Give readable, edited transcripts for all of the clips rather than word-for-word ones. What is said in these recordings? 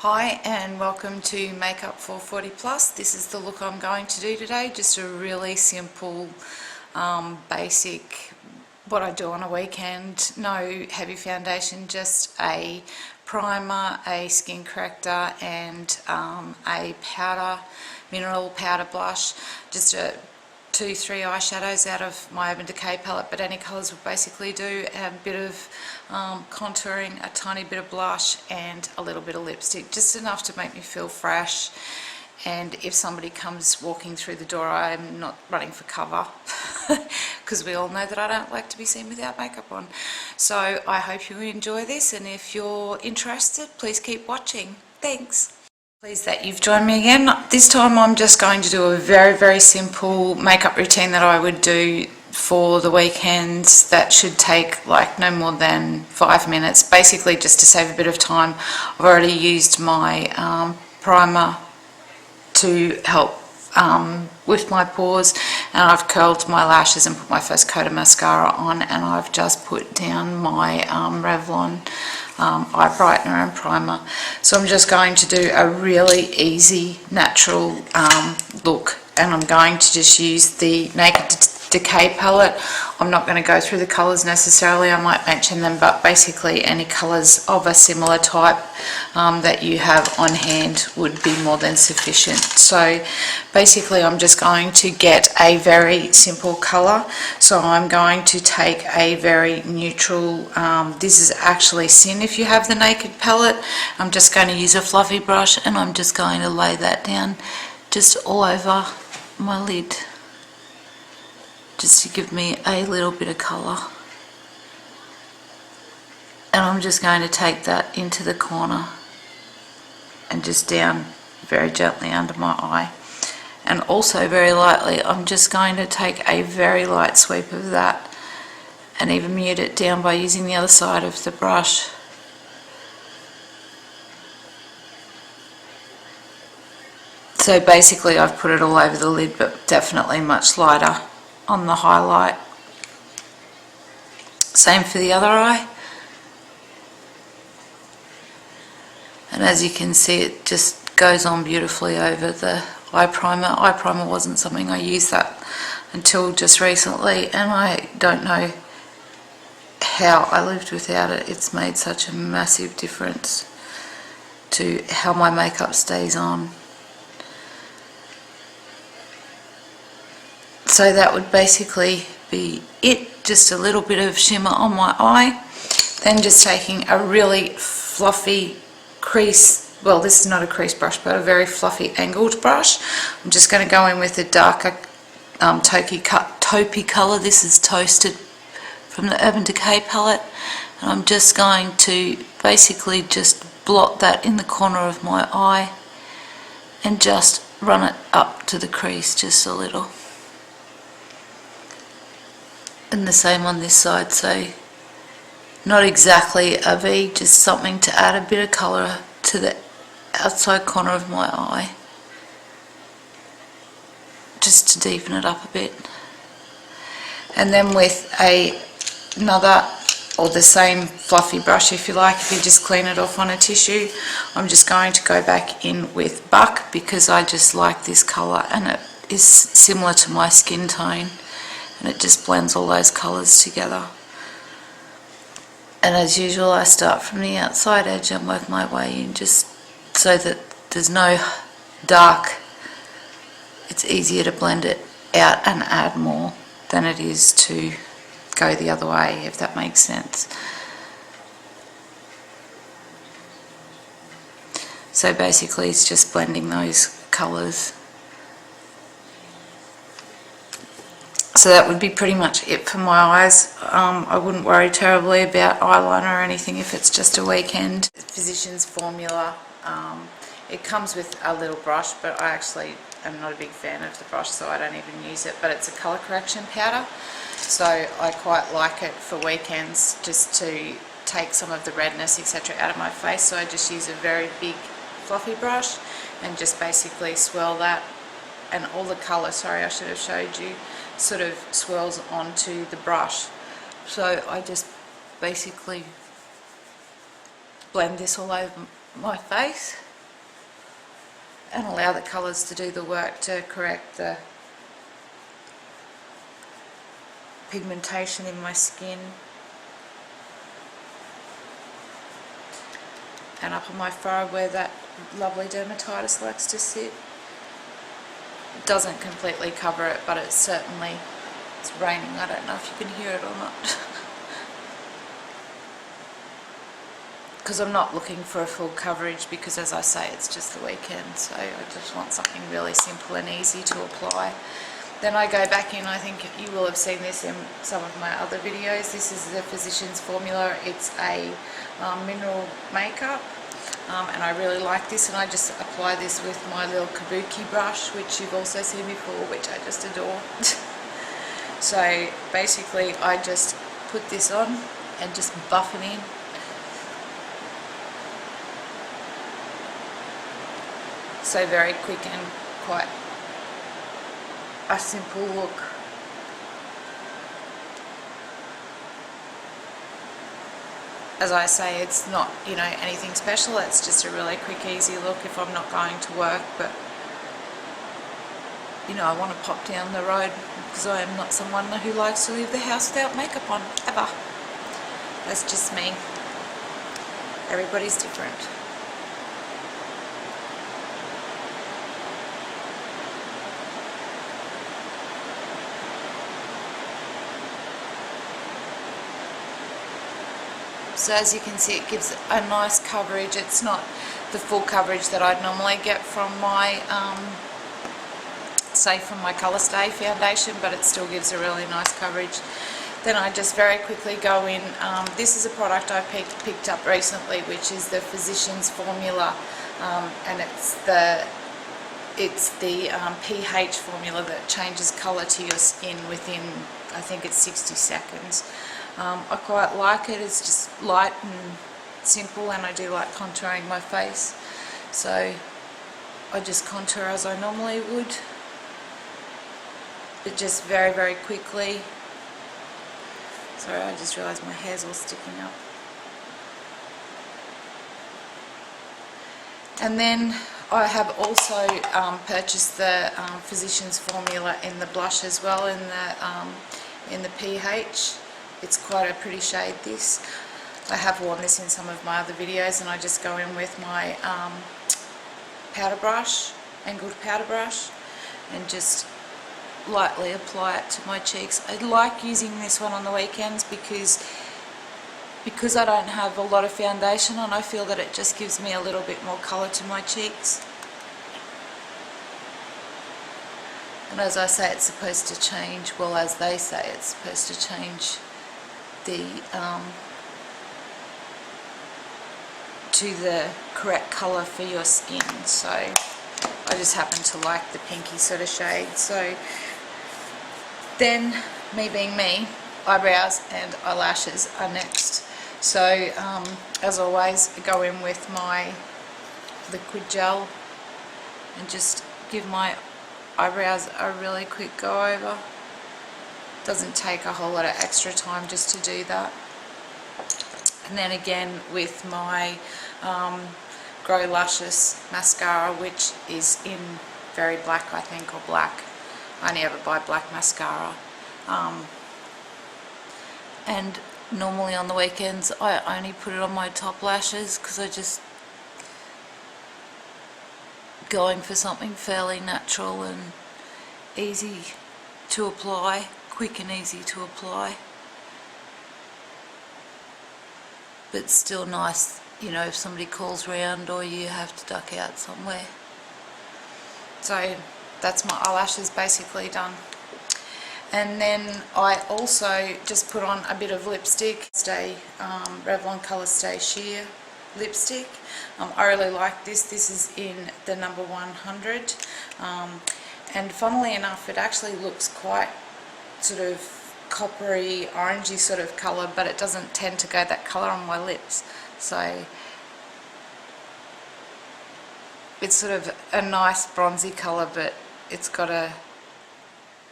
Hi and welcome to Makeup for 40 Plus. This is the look I'm going to do today. Just a really simple, basic, what I do on a weekend. No heavy foundation, just a primer, a skin corrector and a powder, mineral powder blush. Just a 2-3 eyeshadows out of my Urban Decay palette, but any colours will basically do. A bit of contouring, a tiny bit of blush and a little bit of lipstick, just enough to make me feel fresh. And if somebody comes walking through the door, I'm not running for cover because we all know that I don't like to be seen without makeup on. So I hope you enjoy this, and if you're interested, please keep watching. Thanks. Pleased that you've joined me again. This time I'm just going to do a very simple makeup routine that I would do for the weekends that should take like no more than 5 minutes, basically just to save a bit of time. I've already used my primer to help with my pores, and I've curled my lashes and put my first coat of mascara on, and I've just put down my Revlon eye brightener and primer. So I'm just going to do a really easy natural look, and I'm going to just use the Naked Decay palette. I'm not going to go through the colours necessarily, I might mention them, but basically any colours of a similar type that you have on hand would be more than sufficient. So basically I'm just going to get a very simple colour. So I'm going to take a very neutral, this is actually Sin if you have the Naked palette. I'm just going to use a fluffy brush and I'm just going to lay that down just all over my lid, just to give me a little bit of colour. And I'm just going to take that into the corner and just down very gently under my eye. And also very lightly, I'm just going to take a very light sweep of that and even mute it down by using the other side of the brush. So basically I've put it all over the lid, but definitely much lighter on the highlight. Same for the other eye. And as you can see, it just goes on beautifully over the eye primer. Eye primer wasn't something I used that until just recently, and I don't know how I lived without it. It's made such a massive difference to how my makeup stays on. So that would basically be it, just a little bit of shimmer on my eye. Then just taking a really fluffy crease, well this is not a crease brush but a very fluffy angled brush. I'm just going to go in with a darker taupey colour. This is Toasted from the Urban Decay palette, and I'm just going to basically just blot that in the corner of my eye and just run it up to the crease just a little. And the same on this side, so not exactly a V, just something to add a bit of colour to the outside corner of my eye, just to deepen it up a bit. And then with another or the same fluffy brush if you like, if you just clean it off on a tissue, I'm just going to go back in with Buck because I just like this colour and it is similar to my skin tone. And it just blends all those colours together. And as usual, I start from the outside edge and work my way in, just so that there's no dark. It's easier to blend it out and add more than it is to go the other way, if that makes sense. So basically it's just blending those colours. So that would be pretty much it for my eyes. I wouldn't worry terribly about eyeliner or anything if it's just a weekend. Physician's Formula, it comes with a little brush, but I actually am not a big fan of the brush, so I don't even use it, but it's a colour correction powder. So I quite like it for weekends, just to take some of the redness etc. out of my face. So I just use a very big fluffy brush and just basically swirl that, and all the colour, sorry I should have showed you, sort of swirls onto the brush. So I just basically blend this all over my face and allow the colours to do the work to correct the pigmentation in my skin. And up on my forehead where that lovely dermatitis likes to sit. It doesn't completely cover it, but it's certainly, it's raining, I don't know if you can hear it or not. Because I'm not looking for a full coverage, because as I say, it's just the weekend, so I just want something really simple and easy to apply. Then I go back in, I think you will have seen this in some of my other videos. This is the Physicians Formula. It's a mineral makeup, and I really like this, and I just apply this with my little kabuki brush, which you've also seen before, which I just adore. So basically I just put this on and just buff it in. So very quick and quite a simple look. As I say, it's not, you know, anything special. It's just a really quick, easy look if I'm not going to work, but you know, I want to pop down the road, because I am not someone who likes to leave the house without makeup on, ever. That's just me. Everybody's different. So as you can see, it gives a nice coverage. It's not the full coverage that I'd normally get from my, say from my Colour Stay foundation, but it still gives a really nice coverage. Then I just very quickly go in, this is a product I picked up recently, which is the Physicians Formula, and it's the pH formula that changes colour to your skin within, I think it's 60 seconds. I quite like it. It's just light and simple, and I do like contouring my face, so I just contour as I normally would, but just very, very quickly. Sorry, I just realised my hair's all sticking up. And then I have also purchased the Physicians Formula in the blush as well, in the pH. It's quite a pretty shade, this. I have worn this in some of my other videos, and I just go in with my powder brush, angled powder brush, and just lightly apply it to my cheeks. I like using this one on the weekends because I don't have a lot of foundation on. I feel that it just gives me a little bit more colour to my cheeks. And as I say, it's supposed to change, well, as they say, it's supposed to change the to the correct colour for your skin. So I just happen to like the pinky sort of shade. So then, me being me, eyebrows and eyelashes are next. So as always, I go in with my liquid gel and just give my eyebrows a really quick go over. Doesn't take a whole lot of extra time just to do that. And then again with my Grow Luscious mascara, which is in very black, I think, or black. I only ever buy black mascara. And normally on the weekends I only put it on my top lashes, because I just going for something fairly natural and easy to apply, quick and easy to apply, but still nice, you know, if somebody calls round or you have to duck out somewhere. So that's my eyelashes basically done. And then I also just put on a bit of lipstick, Revlon Colour Stay Sheer lipstick. I really like this. This is in the number 100, and funnily enough, it actually looks quite sort of coppery, orangey sort of colour, but it doesn't tend to go that colour on my lips. So it's sort of a nice bronzy colour, but it's got a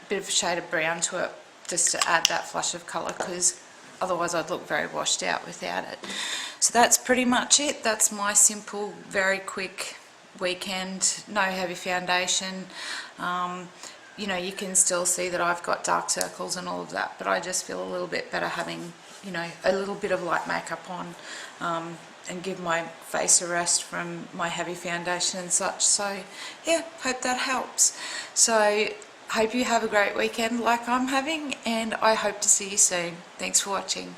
bit of a shade of brown to it, just to add that flush of colour, because otherwise I'd look very washed out without it. So that's pretty much it. That's my simple, very quick, weekend, no heavy foundation. You know, you can still see that I've got dark circles and all of that, but I just feel a little bit better having, you know, a little bit of light makeup on, and give my face a rest from my heavy foundation and such. So yeah, hope that helps. So hope you have a great weekend like I'm having, and I hope to see you soon. Thanks for watching.